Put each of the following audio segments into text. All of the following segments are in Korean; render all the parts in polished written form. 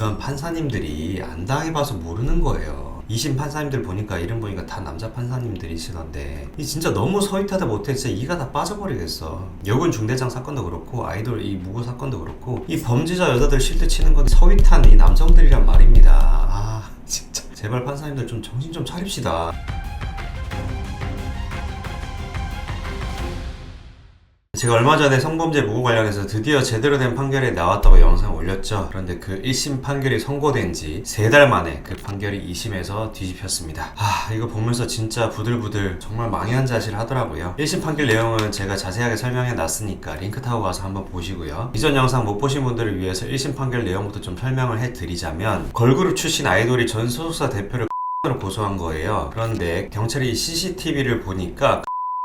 이건 판사님들이 안 당해봐서 모르는 거예요. 2심 판사님들 보니까 이름 보니까 다 남자 판사님들이시던데 이 진짜 너무 서윗하다 못해 진짜 이가 다 빠져버리겠어. 여군 중대장 사건도 그렇고 아이돌 이 무고 사건도 그렇고 이 범죄자 여자들 실드 치는 건 서윗한 이 남성들이란 말입니다. 아 진짜 제발 판사님들 좀 정신 좀 차립시다. 제가 얼마 전에 성범죄 무고 관련해서 드디어 제대로 된 판결이 나왔다고 영상 올렸죠. 그런데 그 1심 판결이 선고된 지 3달 만에 그 판결이 2심에서 뒤집혔습니다. 이거 보면서 진짜 부들부들 정말 망연자실 하더라고요. 1심 판결 내용은 제가 자세하게 설명해 놨으니까 링크 타고 가서 한번 보시고요. 이전 영상 못 보신 분들을 위해서 1심 판결 내용부터 좀 설명을 해 드리자면 걸그룹 출신 아이돌이 전 소속사 대표를 으로 고소한 거예요. 그런데 경찰이 이 CCTV를 보니까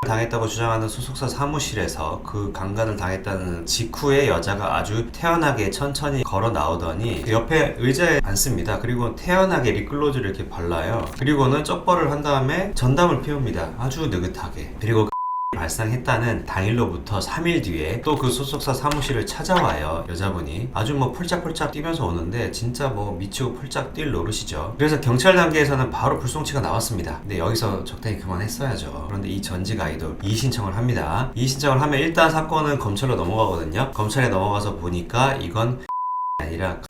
당했다고 주장하는 소속사 사무실에서 그 강간을 당했다는 직후에 여자가 아주 태연하게 천천히 걸어 나오더니 그 옆에 의자에 앉습니다. 그리고 태연하게 립글로즈를 이렇게 발라요. 그리고는 쩍벌을 한 다음에 전담을 피웁니다. 아주 느긋하게. 그리고 발생했다는 당일로부터 3일 뒤에 또 그 소속사 사무실을 찾아와요. 여자분이 아주 뭐 폴짝폴짝 뛰면서 오는데 진짜 뭐 미치고 폴짝 뛸 노릇이죠. 그래서 경찰 단계에서는 바로 불송치가 나왔습니다. 근데 여기서 적당히 그만했어야죠. 그런데 이 전직 아이돌 이의신청을 합니다. 이의신청을 하면 일단 사건은 검찰로 넘어가거든요. 검찰에 넘어가서 보니까 이건 아니라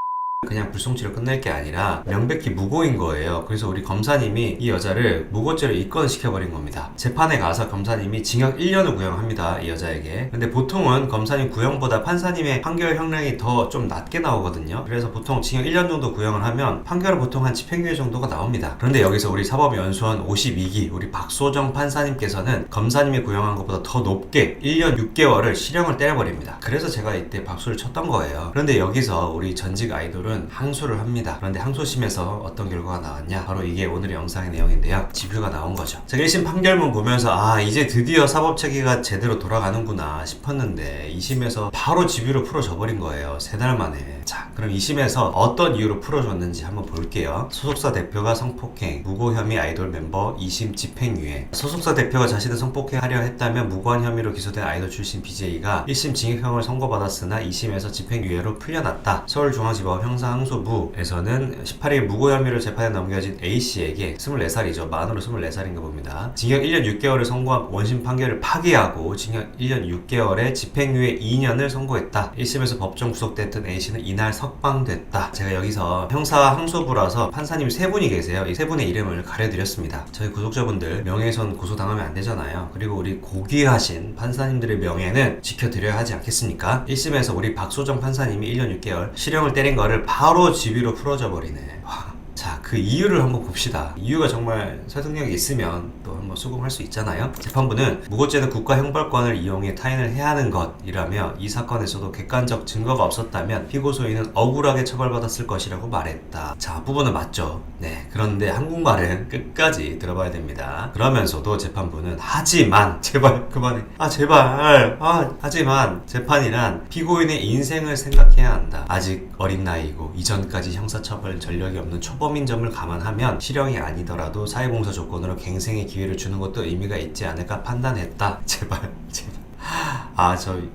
그냥 불송치로 끝낼 게 아니라 명백히 무고인 거예요. 그래서 우리 검사님이 이 여자를 무고죄로 입건시켜버린 겁니다. 재판에 가서 검사님이 징역 1년을 구형합니다. 이 여자에게. 근데 보통은 검사님 구형보다 판사님의 판결 형량이 더 좀 낮게 나오거든요. 그래서 보통 징역 1년 정도 구형을 하면 판결은 보통 한 집행유예 정도가 나옵니다. 그런데 여기서 우리 사법연수원 52기 우리 박소정 판사님께서는 검사님이 구형한 것보다 더 높게 1년 6개월을 실형을 때려버립니다. 그래서 제가 이때 박수를 쳤던 거예요. 그런데 여기서 우리 전직 아이돌은 항소를 합니다. 그런데 항소심에서 어떤 결과가 나왔냐? 바로 이게 오늘의 영상의 내용인데요. 집유가 나온 거죠. 제가 1심 판결문 보면서 이제 드디어 사법체계가 제대로 돌아가는구나 싶었는데 2심에서 바로 집유로 풀어져 버린 거예요. 3달 만에. 자, 그럼 2심에서 어떤 이유로 풀어줬는지 한번 볼게요. 소속사 대표가 성폭행, 무고 혐의 아이돌 멤버 2심 집행유예. 소속사 대표가 자신을 성폭행하려 했다면 무고한 혐의로 기소된 아이돌 출신 BJ가 1심 징역형을 선고받았으나 2심에서 집행유예로 풀려났다. 서울중앙지법 형사항소부에서는 18일 무고 혐의로 재판에 넘겨진 A씨에게 24살이죠. 만으로 24살인가 봅니다. 징역 1년 6개월을 선고한 원심 판결을 파기하고 징역 1년 6개월에 집행유예 2년을 선고했다. 1심에서 법정 구속됐던 A씨는 이날 석방됐다. 제가 여기서 형사항소부라서 판사님이 3분이 계세요. 이 3분의 이름을 가려드렸습니다. 저희 구독자분들 명예훼손 고소당하면 안 되잖아요. 그리고 우리 고귀하신 판사님들의 명예는 지켜드려야 하지 않겠습니까? 1심에서 우리 박소정 판사님이 1년 6개월 실형을 때린 거를 바로 집유로 풀어져 버리네. 자, 그 이유를 한번 봅시다. 이유가 정말 설득력이 있으면 또 한번 수긍할 수 있잖아요. 재판부는 무고죄는 국가 형벌권을 이용해 타인을 해하는 것이라며 이 사건에서도 객관적 증거가 없었다면 피고소인은 억울하게 처벌받았을 것이라고 말했다. 자, 앞부분은 맞죠. 네, 그런데 한국말은 끝까지 들어봐야 됩니다. 그러면서도 재판부는 하지만 제발 그만해. 하지만 재판이란 피고인의 인생을 생각해야 한다. 아직 어린 나이고 이전까지 형사처벌 전력이 없는 초범인 점을 감안하면 실형이 아니더라도 사회봉사 조건으로 갱생의 기회를 주는 것도 의미가 있지 않을까 판단했다. 제발.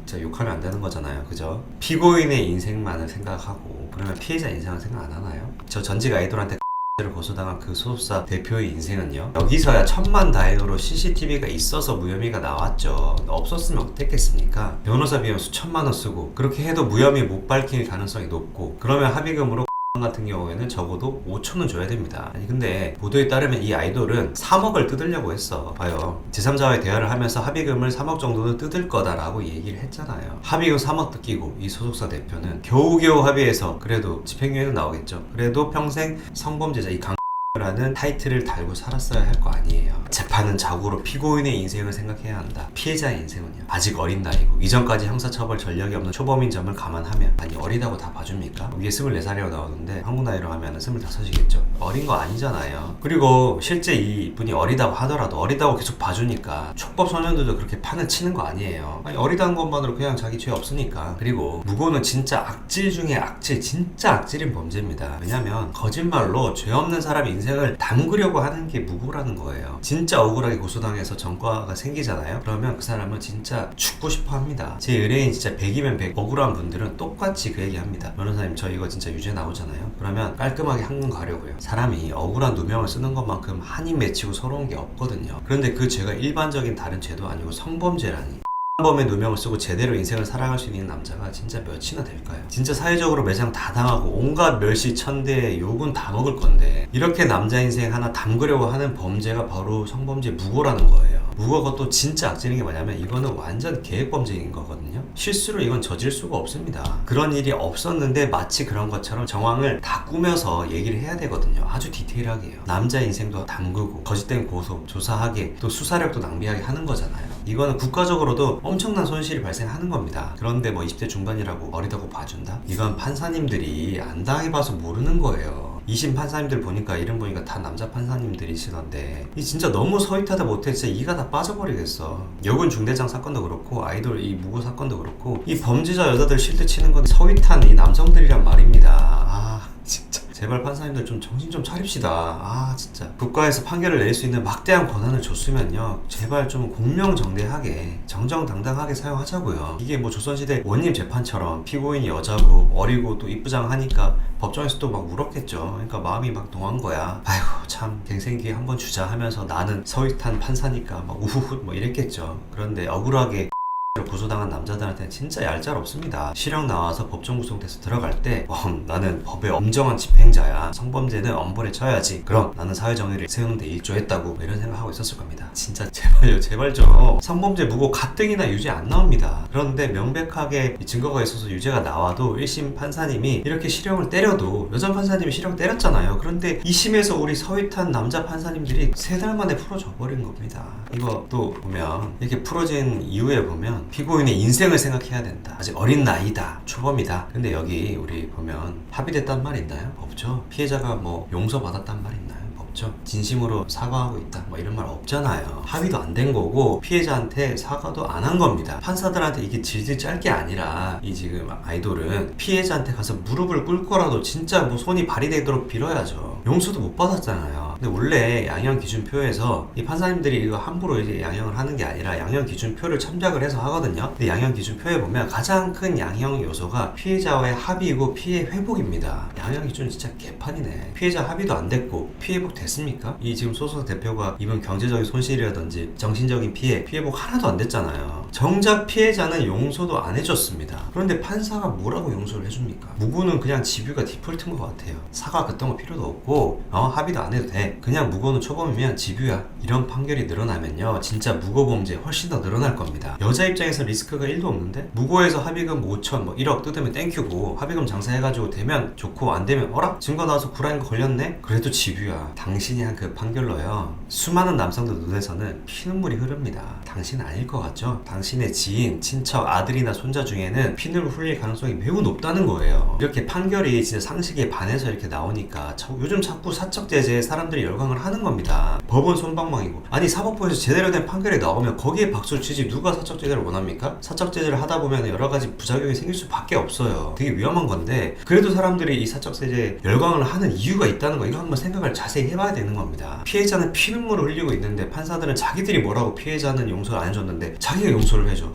저 욕하면 안 되는 거잖아요. 그죠? 피고인의 인생만을 생각하고 그러면 피해자 인생을 생각 안 하나요? 저 전직 아이돌한테 를 고소당한 그 소속사 대표의 인생은요, 여기서야 천만다행으로 CCTV가 있어서 무혐의가 나왔죠. 없었으면 어땠겠습니까? 변호사 비용 수천만 원 쓰고 그렇게 해도 무혐의 못 밝힐 가능성이 높고 그러면 합의금으로 같은 경우에는 적어도 5천원 줘야 됩니다. 아니 근데 보도에 따르면 이 아이돌은 3억을 뜯으려고 했어. 봐요. 제3자와의 대화를 하면서 합의금을 3억 정도는 뜯을 거다라고 얘기를 했잖아요. 합의금 3억 뜯기고 이 소속사 대표는 겨우겨우 합의해서 그래도 집행유예는 나오겠죠. 그래도 평생 성범죄자 이 라는 타이틀을 달고 살았어야 할 거 아니에요. 재판은 자고로 피고인의 인생을 생각해야 한다. 피해자의 인생은요, 아직 어린 나이고 이전까지 형사처벌 전력이 없는 초범인 점을 감안하면 아니 어리다고 다 봐줍니까? 위에 24살이라고 나오는데 한국 나이로 하면 25이겠죠. 어린 거 아니잖아요. 그리고 실제 이분이 어리다고 하더라도 어리다고 계속 봐주니까 촉법 소년들도 그렇게 판을 치는 거 아니에요. 아니 어리다는 것만으로 그냥 자기 죄 없으니까. 그리고 무고는 진짜 악질 중에 악질, 진짜 악질인 범죄입니다. 왜냐면 거짓말로 죄 없는 사람이 인생을 담그려고 하는 게 무고라는 거예요. 진짜 억울하게 고소당해서 전과가 생기잖아요. 그러면 그 사람은 진짜 죽고 싶어 합니다. 제 의뢰인 진짜 100이면 100 억울한 분들은 똑같이 그 얘기 합니다. 변호사님 저 이거 진짜 유죄 나오잖아요. 그러면 깔끔하게 한금 가려고요. 사람이 억울한 누명을 쓰는 것만큼 한이 맺히고 서러운 게 없거든요. 그런데 그 죄가 일반적인 다른 죄도 아니고 성범죄라니. 범의 누명을 쓰고 제대로 인생을 살아갈 수 있는 남자가 진짜 몇이나 될까요? 진짜 사회적으로 매장 다 당하고 온갖 멸시천대의 욕은 다 먹을 건데 이렇게 남자 인생 하나 담그려고 하는 범죄가 바로 성범죄 무고라는 거예요. 무고가 또 진짜 악질인 게 뭐냐면 이거는 완전 계획범죄인 거거든요. 실수로 이건 저질 수가 없습니다. 그런 일이 없었는데 마치 그런 것처럼 정황을 다 꾸며서 얘기를 해야 되거든요. 아주 디테일하게요. 남자 인생도 담그고 거짓된 고소, 조사하게 또 수사력도 낭비하게 하는 거잖아요. 이거는 국가적으로도 엄청난 손실이 발생하는 겁니다. 그런데 뭐 20대 중반이라고 어리다고 봐준다? 이건 판사님들이 안 당해봐서 모르는 거예요. 2심 판사님들 보니까 이름 보니까 다 남자 판사님들이시던데 이 진짜 너무 서윗하다 못해 진짜 이가 다 빠져버리겠어. 여군 중대장 사건도 그렇고 아이돌 이 무고 사건도 그렇고 이 범죄자 여자들 실드 치는 건 서윗한 이 남성들이란 말입니다. 아 진짜 제발 판사님들 좀 정신 좀 차립시다. 아 진짜 국가에서 판결을 낼 수 있는 막대한 권한을 줬으면요 제발 좀 공명정대하게 정정당당하게 사용하자고요. 이게 뭐 조선시대 원님 재판처럼 피고인이 여자고 어리고 또 이쁘장하니까 법정에서 또 막 울었겠죠. 그러니까 마음이 막 동한 거야. 아이고 참 갱생기 한번 주자 하면서 나는 서윗한 판사니까 막 우후훗 뭐 이랬겠죠. 그런데 억울하게 고소당한 남자들한테는 진짜 얄짤없습니다. 실형 나와서 법정 구속돼서 들어갈 때 나는 법의 엄정한 집행자야. 성범죄는 엄벌에 쳐야지. 그럼 나는 사회정의를 세우는데 일조했다고 뭐 이런 생각하고 있었을 겁니다. 진짜 제발요 제발 좀. 성범죄 무고 가뜩이나 유죄 안 나옵니다. 그런데 명백하게 증거가 있어서 유죄가 나와도 1심 판사님이 이렇게 실형을 때려도 여자 판사님이 실형 때렸잖아요. 그런데 2심에서 우리 서윗한 남자 판사님들이 3달 만에 풀어줘 버린 겁니다. 이거 또 보면 이렇게 풀어진 이후에 보면 피고인의 인생을 생각해야 된다. 아직 어린 나이다. 초범이다. 근데 여기 우리 보면 합의됐단 말 있나요? 없죠. 피해자가 뭐 용서받았단 말 있나요? 없죠. 진심으로 사과하고 있다 뭐 이런 말 없잖아요. 합의도 안 된 거고 피해자한테 사과도 안 한 겁니다. 판사들한테 이게 질질 짤 게 아니라 이 지금 아이돌은 피해자한테 가서 무릎을 꿇고라도 진짜 뭐 손이 발휘되도록 빌어야죠. 용서도 못 받았잖아요. 근데 원래 양형 기준표에서 이 판사님들이 이거 함부로 이제 양형을 하는 게 아니라 양형 기준표를 참작을 해서 하거든요. 근데 양형 기준표에 보면 가장 큰 양형 요소가 피해자와의 합의이고 피해 회복입니다. 양형 기준 진짜 개판이네. 피해자 합의도 안 됐고 피해 회복 됐습니까? 이 지금 소속 대표가 입은 경제적인 손실이라든지 정신적인 피해 회복 하나도 안 됐잖아요. 정작 피해자는 용서도 안 해줬습니다. 그런데 판사가 뭐라고 용서를 해줍니까? 무고는 그냥 집유가 디폴트인 것 같아요. 사과 그딴 거 필요도 없고 합의도 안 해도 돼. 그냥 무고는 초범이면 집유야. 이런 판결이 늘어나면요 진짜 무고범죄 훨씬 더 늘어날 겁니다. 여자 입장에서 리스크가 1도 없는데 무고에서 합의금 5천 뭐 1억 뜯으면 땡큐고 합의금 장사해가지고 되면 좋고 안 되면 어라? 증거 나와서 구라인 거 걸렸네? 그래도 집유야. 당신이 한 그 판결로요 수많은 남성들 눈에서는 피눈물이 흐릅니다. 당신 아닐 것 같죠? 당신의 지인, 친척, 아들이나 손자 중에는 피눈을 흘릴 가능성이 매우 높다는 거예요. 이렇게 판결이 진짜 상식에 반해서 이렇게 나오니까 요즘 자꾸 사적제재에 사람들이 열광을 하는 겁니다. 법은 솜방망이고 아니 사법부에서 제대로 된 판결이 나오면 거기에 박수를 치지 누가 사적제재를 원합니까? 사적제재를 하다 보면 여러 가지 부작용이 생길 수밖에 없어요. 되게 위험한 건데 그래도 사람들이 이 사적제재에 열광을 하는 이유가 있다는 거 이거 한번 생각을 자세히 해봐야 되는 겁니다. 피해자는 피눈물을 흘리고 있는데 판사들은 자기들이 뭐라고 피해자는 용서를 안 해줬는데 자기가 용서를 해줘.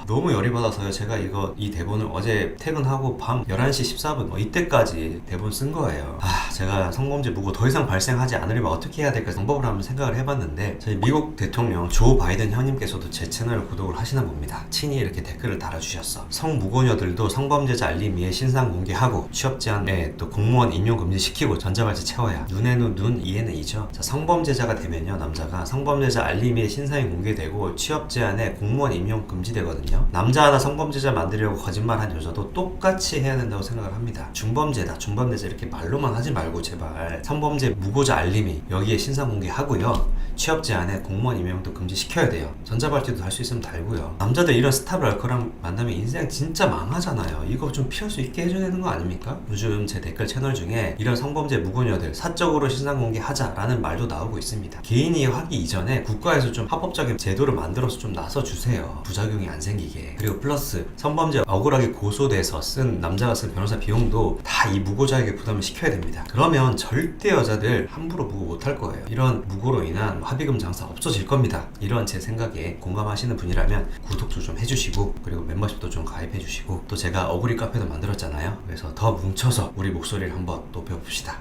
너무 열이 받아서요. 제가 이 대본을 어제 퇴근하고 밤 11시 14분 뭐 이때까지 대본 쓴 거예요. 제가 성범죄 무고 더 이상 발생하지 않으려면 어떻게 해야 될까 방법을 한번 생각을 해봤는데 저희 미국 대통령 조 바이든 형님께서도 제 채널을 구독을 하시나 봅니다. 친히 이렇게 댓글을 달아주셨어. 성무고녀들도 성범죄자 알림 위에 신상 공개하고 취업 제한에 또 공무원 임용 금지시키고 전자발찌 채워야 눈에는 눈 이에는 이죠. 자, 성범죄자가 되면요 남자가 성범죄자 알림 위에 신상이 공개되고 취업 제한에 공무원 임용 금지되거든요. 남자 하나 성범죄자 만들려고 거짓말한 여자도 똑같이 해야 된다고 생각을 합니다. 중범죄다 중범죄자 이렇게 말로만 하지 말고 제발 성범죄 무고자 알림이 여기에 신상 공개하고 하고요. 취업 제한에 공무원 임용도 금지시켜야 돼요. 전자발찌도 달 수 있으면 달고요. 남자들 이런 스타 럴커랑 만나면 인생 진짜 망하잖아요. 이거 좀 피할 수 있게 해줘야 되는 거 아닙니까? 요즘 제 댓글 채널 중에 이런 성범죄 무고녀들 사적으로 신상 공개하자라는 말도 나오고 있습니다. 개인이 하기 이전에 국가에서 좀 합법적인 제도를 만들어서 좀 나서주세요. 부작용이 안 생기게. 그리고 플러스 성범죄 억울하게 고소돼서 쓴 남자가 쓴 변호사 비용도 다 이 무고자에게 부담을 시켜야 됩니다. 그러면 절대 여자들 함부로 무고 못할 거예요. 이런 무고로 인한 합의금 장사 없어질 겁니다. 이런 제 생각에 공감하시는 분이라면 구독도 좀 해주시고 그리고 멤버십도 좀 가입해주시고 또 제가 어구리 카페도 만들었잖아요. 그래서 더 뭉쳐서 우리 목소리를 한번 높여봅시다.